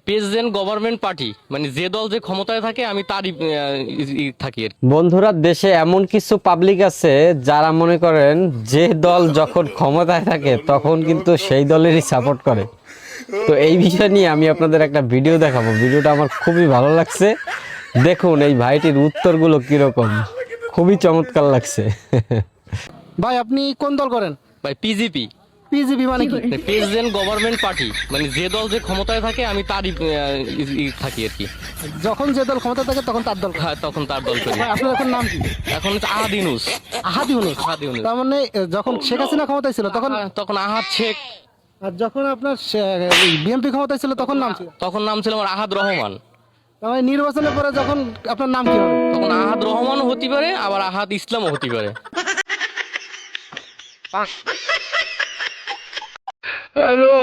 President government party মানে যে দল যে ক্ষমতায় থাকে আমি তারই থাকি আর কি। বন্ধুরা, দেশে এমন কিছু পাবলিক আছে যারা মনে করেন যে দল যখন ক্ষমতায় থাকে তখন কিন্তু সেই দলেরই সাপোর্ট করে। তো এই বিষয় নিয়ে আমি আপনাদের একটা ভিডিও দেখাবো। ভিডিওটা আমার খুবই ভালো লাগছে। দেখুন এই ভাইটির উত্তরগুলো কিরকম, খুবই চমৎকার লাগছে। ভাই আপনি কোন দল করেন? ভাই পিজিপি পিজিপি মানে কি? প্রেসিডেন্ট গভর্নমেন্ট পার্টি মানে যে দল যে ক্ষমতায় থাকে আমি তারই থাকি আর কি। যখন যে দল ক্ষমতা থাকে তখন তার দল করেন। হ্যাঁ, তখন তার দল করি। ভাই আপনার এখন নাম কি? এখন হচ্ছে আহাদ ইউনূস। আহাদি ইউনূস। আহাদ ইউনূস। তার মানে যখন শেখ হাসিনা ক্ষমতায় ছিল তখন, তখন আহাদ শেখ। আর যখন আপনার বিএনপি ক্ষমতায় ছিল তখন নাম ছিল। তখন নাম ছিল আমার আহাদ রহমান। তার মানে নির্বাচনের পরে যখন আপনার নাম কি হবে? তখন আহাদ রহমানও হতে পারে, আবার আহাদ ইসলামও হতে পারে। Hello.